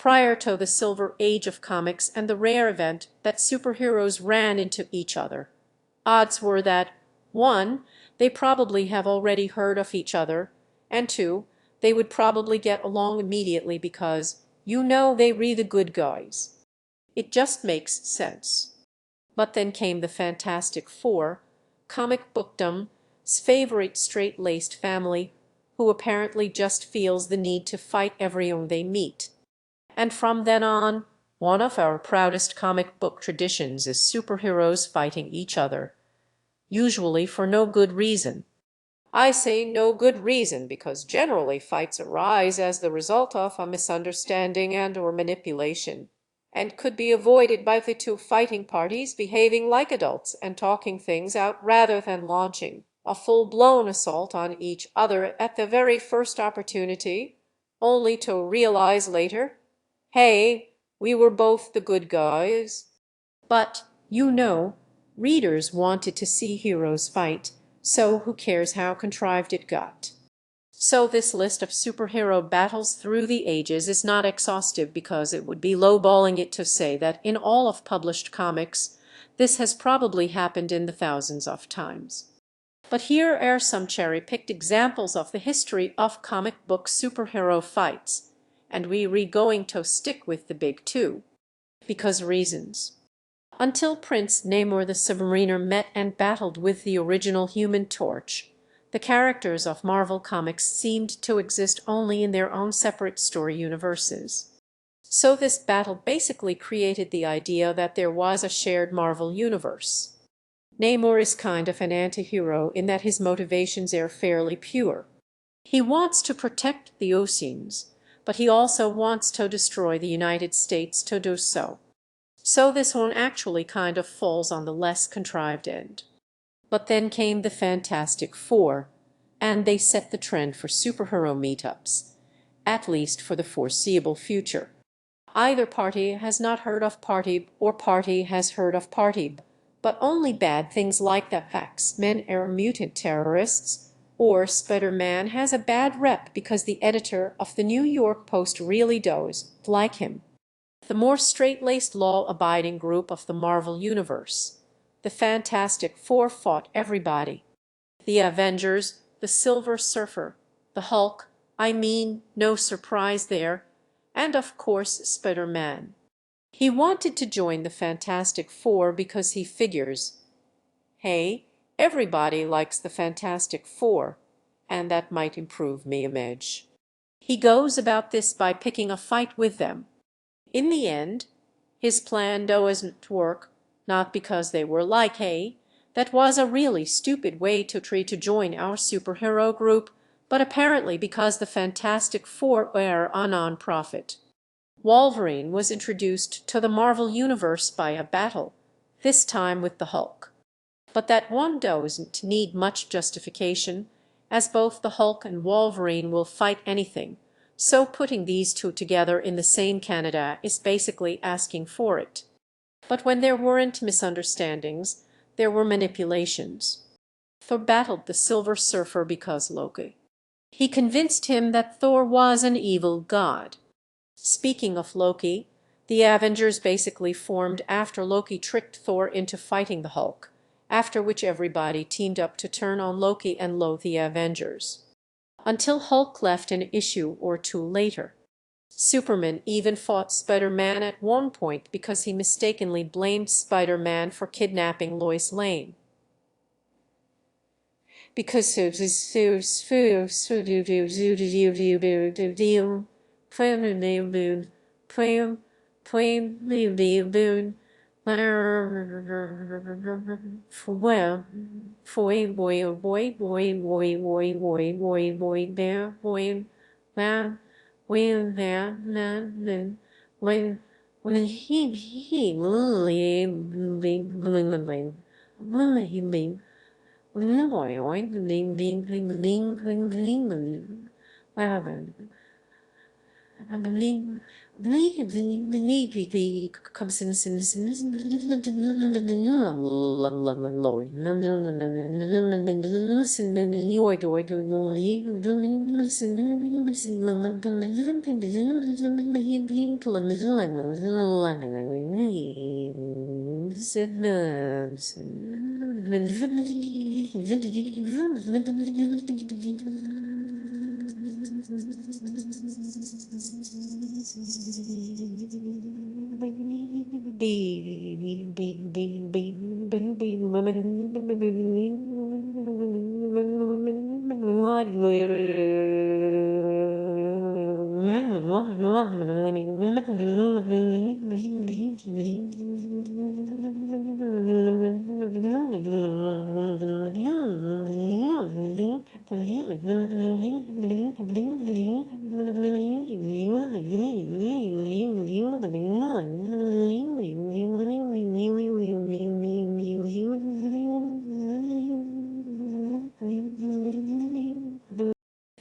prior to the Silver Age of comics and the rare event that superheroes ran into each other. Odds were that 1. They probably have already heard of each other, and 2. They would probably get along immediately because, they re the good guys. It just makes sense. But then came the Fantastic Four, comic bookdom's favorite straight-laced family, who apparently just feels the need to fight everyone they meet. And from then on, one of our proudest comic book traditions is superheroes fighting each other, usually for no good reason. I say no good reason because generally fights arise as the result of a misunderstanding and/or manipulation, and could be avoided by the two fighting parties behaving like adults and talking things out rather than launching a full-blown assault on each other at the very first opportunity, only to realize later, hey, we were both the good guys. But, readers wanted to see heroes fight, so who cares how contrived it got? So this list of superhero battles through the ages is not exhaustive because it would be lowballing it to say that in all of published comics, this has probably happened in the thousands of times. But here are some cherry-picked examples of the history of comic book superhero fights, and we're going to stick with the big two, because reasons. Until Prince Namor the Submariner met and battled with the original Human Torch, the characters of Marvel Comics seemed to exist only in their own separate story universes. So this battle basically created the idea that there was a shared Marvel universe. Namor is kind of an anti-hero in that his motivations are fairly pure. He wants to protect the Oceans, but he also wants to destroy the United States to do so. So this one actually kind of falls on the less contrived end. But then came the Fantastic Four, and they set the trend for superhero meetups, at least for the foreseeable future. Either party has not heard of Party or party has heard of Party, but only bad things like the X-Men are mutant terrorists, or Spider-Man has a bad rep because the editor of the New York Post really does like him. The more straight-laced, law-abiding group of the Marvel Universe, the Fantastic Four, fought everybody. The Avengers, the Silver Surfer, the Hulk, no surprise there, and of course Spider-Man. He wanted to join the Fantastic Four because he figures, hey, everybody likes the Fantastic Four, and that might improve me image. He goes about this by picking a fight with them. In the end, his plan doesn't work, not because they were like, hey, that was a really stupid way to try to join our superhero group, but apparently because the Fantastic Four are a non-profit. Wolverine was introduced to the Marvel Universe by a battle, this time with the Hulk. But that one doesn't need much justification, as both the Hulk and Wolverine will fight anything. So putting these two together in the same Canada is basically asking for it. But when there weren't misunderstandings, there were manipulations. Thor battled the Silver Surfer because Loki. He convinced him that Thor was an evil god. Speaking of Loki, the Avengers basically formed after Loki tricked Thor into fighting the Hulk, after which everybody teamed up to turn on Loki and loathe the Avengers. Until Hulk left an issue or two later. Superman even fought Spider-Man at one point because he mistakenly blamed Spider-Man for kidnapping Lois Lane. Because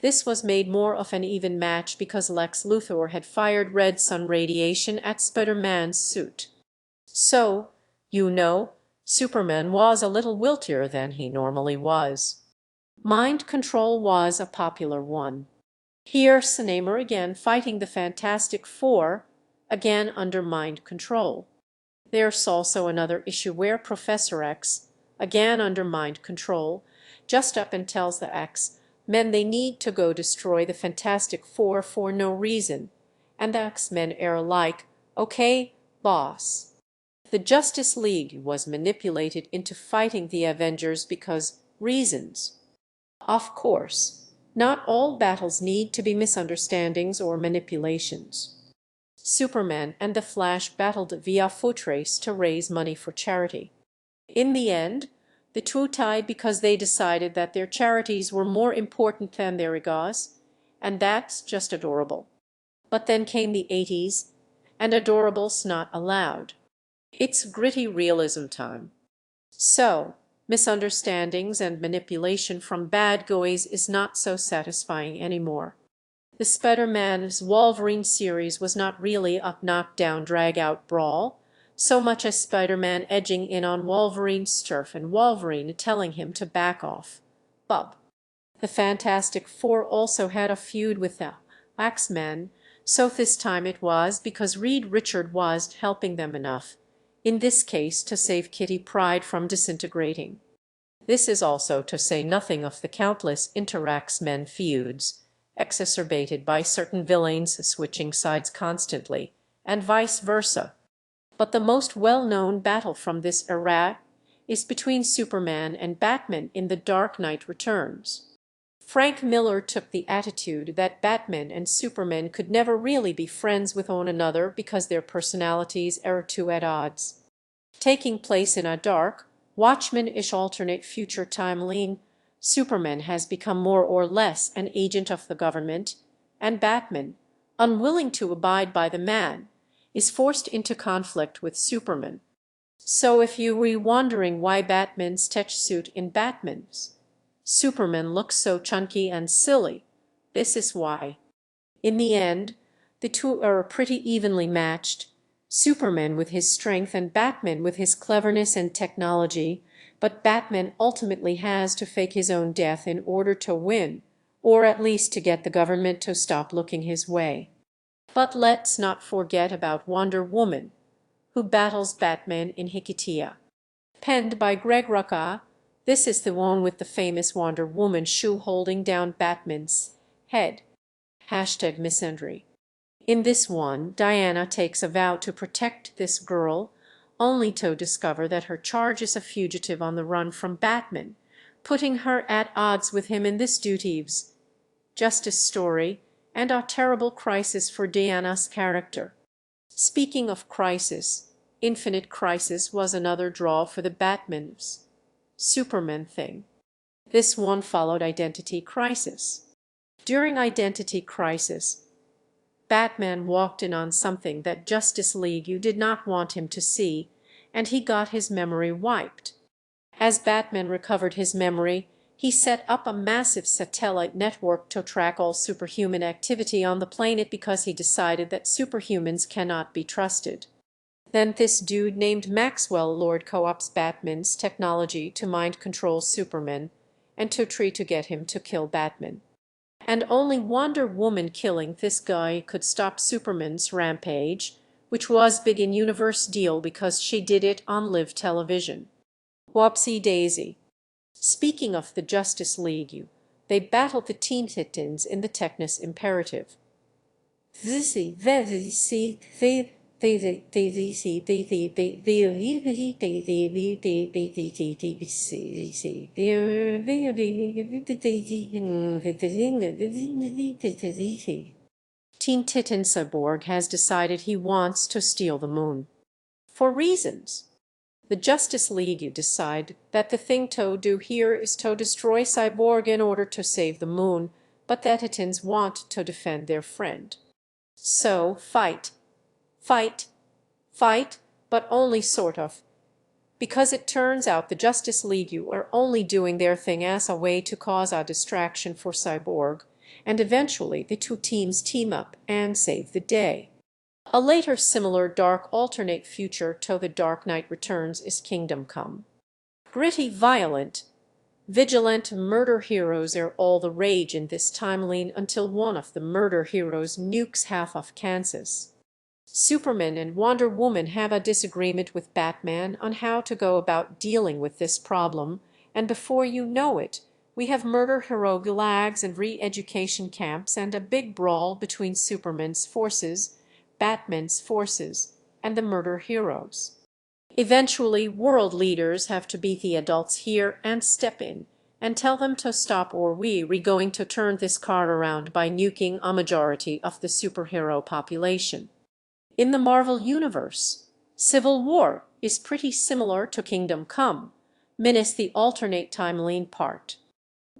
This was made more of an even match because Lex Luthor had fired red sun radiation at Spider-Man's suit. So, Superman was a little wiltier than he normally was. Mind control was a popular one. Here Cinemer again fighting the Fantastic Four, again under mind control. There's also another issue where Professor X, again under mind control, just up and tells the X-Men they need to go destroy the Fantastic Four for no reason, and the X-Men are like, "Okay, boss." The Justice League was manipulated into fighting the Avengers because reasons. Of course, not all battles need to be misunderstandings or manipulations. Superman and the Flash battled via foot race to raise money for charity. In the end, the two tied because they decided that their charities were more important than their egos, and that's just adorable. But then came the 80s, and adorable's not allowed. It's gritty realism time. So, misunderstandings and manipulation from bad guys is not so satisfying anymore. The Spider-Man's Wolverine series was not really a knockdown drag-out brawl, so much as Spider-Man edging in on Wolverine's turf and Wolverine telling him to back off. Bub. The Fantastic Four also had a feud with the X-Men, so this time it was because Reed Richards was helping them enough, in this case to save Kitty Pryde from disintegrating. This is also to say nothing of the countless inter-X-Men feuds, exacerbated by certain villains switching sides constantly, and vice versa. But the most well-known battle from this era is between Superman and Batman in The Dark Knight Returns. Frank Miller took the attitude that Batman and Superman could never really be friends with one another because their personalities are too at odds. Taking place in a dark, Watchmen-ish alternate future timeline, Superman has become more or less an agent of the government, and Batman, unwilling to abide by the man, is forced into conflict with Superman. So if you were wondering why Batman's tech suit in Batman's Superman looks so chunky and silly, this is why. In the end, the two are pretty evenly matched, Superman with his strength and Batman with his cleverness and technology, but Batman ultimately has to fake his own death in order to win, or at least to get the government to stop looking his way. But let's not forget about Wonder Woman, who battles Batman in Hikitia. Penned by Greg Rucka, this is the one with the famous Wonder Woman shoe holding down Batman's head. #misandry. In this one, Diana takes a vow to protect this girl, only to discover that her charge is a fugitive on the run from Batman, putting her at odds with him in this duty's justice story and a terrible crisis for Diana's character. Speaking of crisis, Infinite Crisis was another draw for the Batman's Superman thing. This one followed Identity Crisis. During Identity Crisis, Batman walked in on something that Justice League you did not want him to see, and he got his memory wiped. As Batman recovered his memory, He set up a massive satellite network to track all superhuman activity on the planet because he decided that superhumans cannot be trusted. Then this dude named Maxwell Lord co-ops Batman's technology to mind control Superman and to try to get him to kill Batman. And only Wonder Woman killing this guy could stop Superman's rampage, which was big in universe deal because she did it on live television. Whoopsie daisy. Speaking of the Justice League, they battled the Teen Titans in the Technis Imperative. Teen Titan Cyborg has decided he wants to steal the moon. For reasons. The Justice League decide that the thing to do here is to destroy Cyborg in order to save the moon, but the Titans want to defend their friend. So fight, fight, fight, but only sort of. Because it turns out the Justice League are only doing their thing as a way to cause a distraction for Cyborg, and eventually the two teams team up and save the day. A later similar dark alternate future to The Dark Knight Returns is Kingdom Come. Gritty, violent, vigilant murder heroes are all the rage in this timeline until one of the murder heroes nukes half of Kansas. Superman and Wonder Woman have a disagreement with Batman on how to go about dealing with this problem, and before you know it, we have murder hero gulags and re-education camps and a big brawl between Superman's forces, Batman's forces, and the murder heroes. Eventually, world leaders have to be the adults here and step in and tell them to stop, or we're going to turn this car around by nuking a majority of the superhero population. In the Marvel Universe, Civil War is pretty similar to Kingdom Come, minus the alternate timeline part.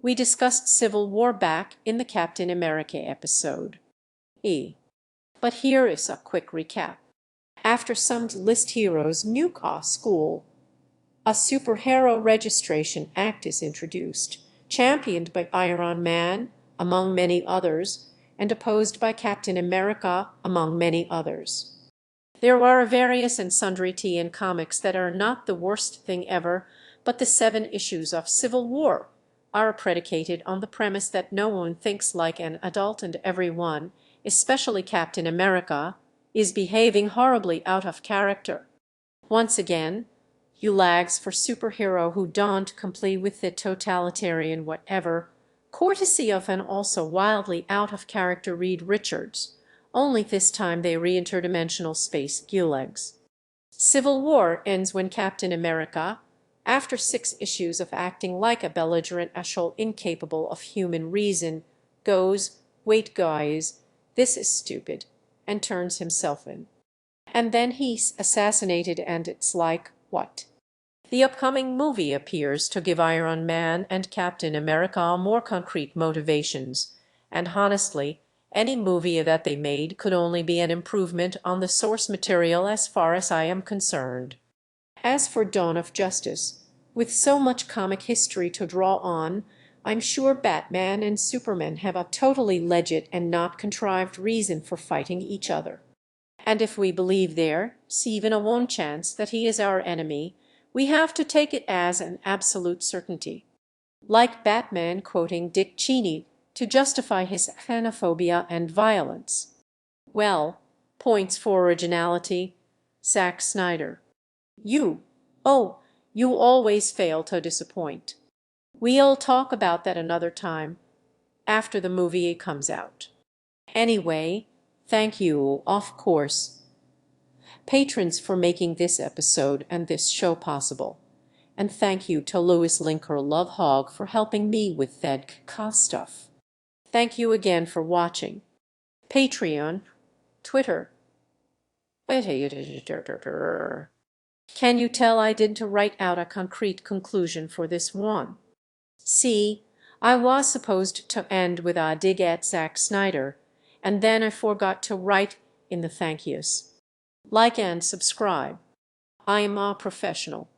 We discussed Civil War back in the Captain America episode. But here is a quick recap. After some list heroes nuke a school, a Superhero Registration Act is introduced, championed by Iron Man, among many others, and opposed by Captain America, among many others. There are various and sundry TN comics that are not the worst thing ever, but the 7 issues of Civil War are predicated on the premise that no one thinks like an adult and everyone, especially Captain America, is behaving horribly out of character. Once again, you lags for superhero who don't comply with the totalitarian whatever, courtesy of an also wildly out of character Reed Richards, only this time they re-interdimensional space gulags. Civil War ends when Captain America, after 6 issues of acting like a belligerent asshole incapable of human reason, goes, "Wait guys, this is stupid," and turns himself in. And then he's assassinated, and it's like, what? The upcoming movie appears to give Iron Man and Captain America more concrete motivations, and honestly, any movie that they made could only be an improvement on the source material as far as I am concerned. As for Dawn of Justice, with so much comic history to draw on, I'm sure Batman and Superman have a totally legit and not contrived reason for fighting each other. And if we believe there's even a 1 chance that he is our enemy, we have to take it as an absolute certainty. Like Batman quoting Dick Cheney to justify his xenophobia and violence. Well, points for originality, Zack Snyder. You always fail to disappoint. We'll talk about that another time, after the movie comes out. Anyway, thank you, of course, patrons, for making this episode and this show possible. And thank you to Louis Linker Love Hog for helping me with that stuff. Thank you again for watching. Patreon, Twitter. Can you tell I didn't write out a concrete conclusion for this one? See, I was supposed to end with a dig at Zack Snyder, and then I forgot to write in the thank yous. Like and subscribe. I am a professional.